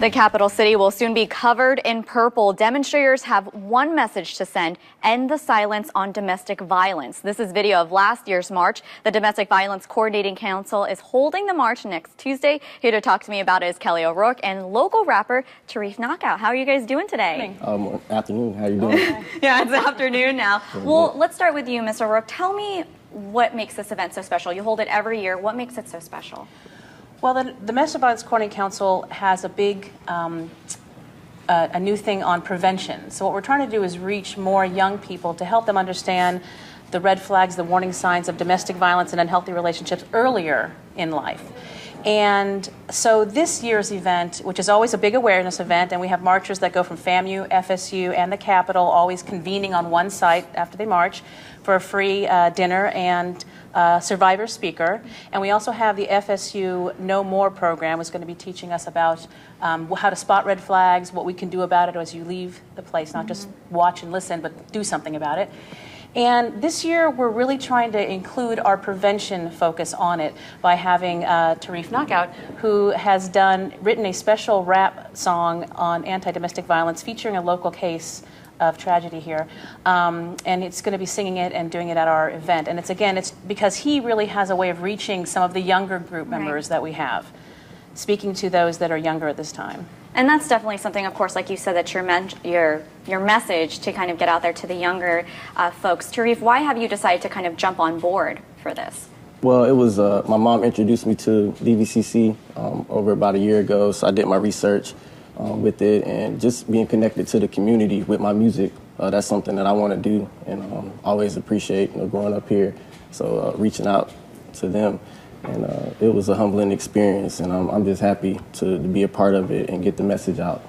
The capital city will soon be covered in purple. Demonstrators have one message to send: end the silence on domestic violence. This is video of last year's march. The Domestic Violence Coordinating Council is holding the march next Tuesday. Here to talk to me about it is Kelly O'Rourke and local rapper Tarif Knockout. How are you guys doing today? Afternoon. How are you doing? Yeah, it's afternoon now. Well, let's start with you, Ms. O'Rourke. Tell me what makes this event so special. You hold it every year. What makes it so special? Well, the Domestic Violence Coordinating Council has a big, a new thing on prevention. So what we're trying to do is reach more young people to help them understand the red flags, the warning signs of domestic violence and unhealthy relationships earlier in life. And so this year's event, which is always a big awareness event, and we have marchers that go from FAMU, FSU, and the Capitol, always convening on one site after they march for a free dinner and survivor speaker. And we also have the FSU No More program, which is going to be teaching us about how to spot red flags, what we can do about it as you leave the place, not just watch and listen, but do something about it. And this year, we're really trying to include our prevention focus on it by having Tarif Knockout, who has written a special rap song on anti-domestic violence featuring a local case of tragedy here. And it's going to be singing it and doing it at our event. And it's because he really has a way of reaching some of the younger group members that we have, speaking to those that are younger at this time. And that's definitely something, of course, like you said, that your message to kind of get out there to the younger folks. Tarif, why have you decided to kind of jump on board for this? Well, it was my mom introduced me to WCTV over about a year ago, so I did my research with it, and just being connected to the community with my music. That's something that I want to do, and always appreciate growing up here. So reaching out to them. And it was a humbling experience, and I'm just happy to be a part of it and get the message out.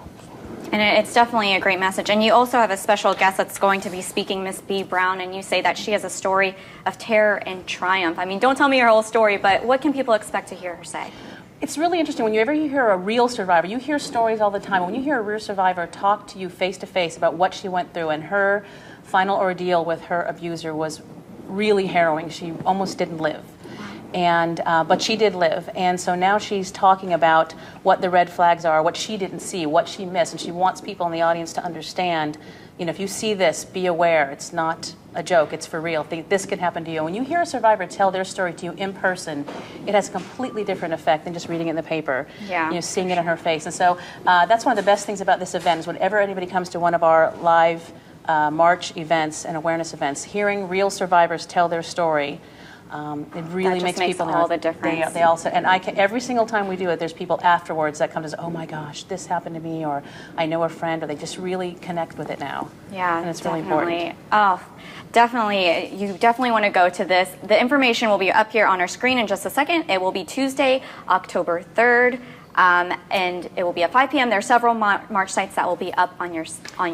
And it's definitely a great message. And you also have a special guest that's going to be speaking, Miss B. Brown, and you say that she has a story of terror and triumph. I mean, don't tell me your whole story, but what can people expect to hear her say? It's really interesting. Whenever you hear a real survivor, you hear stories all the time. When you hear a real survivor talk to you face to face about what she went through, and her final ordeal with her abuser was really harrowing. She almost didn't live. But she did live, and so now she's talking about what the red flags are, what she didn't see, what she missed, and she wants people in the audience to understand, if you see this, be aware. It's not a joke, it's for real. This can happen to you. When you hear a survivor tell their story to you in person, it has a completely different effect than just reading it in the paper, seeing it in her face. And so that's one of the best things about this event is whenever anybody comes to one of our live march events and awareness events, hearing real survivors tell their story, it really makes people all the difference. They also, and every single time we do it, there's people afterwards that come to say, "Oh my gosh, this happened to me," or "I know a friend," or they just really connect with it now. Yeah, and it's really important. Oh, definitely. You definitely want to go to this. The information will be up here on our screen in just a second. It will be Tuesday, October 3rd. And it will be at 5 p.m. There are several march sites that will be up on your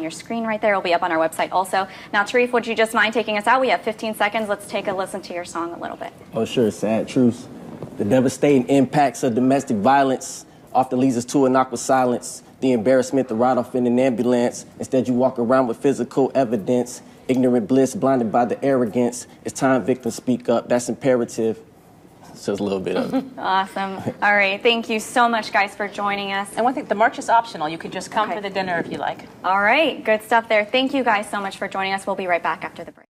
screen right there. It will be up on our website also. Now, Tarif, would you just mind taking us out? We have 15 seconds. Let's take a listen to your song a little bit. Oh, sure. Sad truths. The devastating impacts of domestic violence often leads us to an awkward silence. The embarrassment to ride off in an ambulance. Instead, you walk around with physical evidence. Ignorant bliss, blinded by the arrogance. It's time victims speak up. That's imperative. Just a little bit of it. Awesome. All right. Thank you so much, guys, for joining us. And one thing, the march is optional. You can just come for the dinner if you like. All right. Good stuff there. Thank you guys so much for joining us. We'll be right back after the break.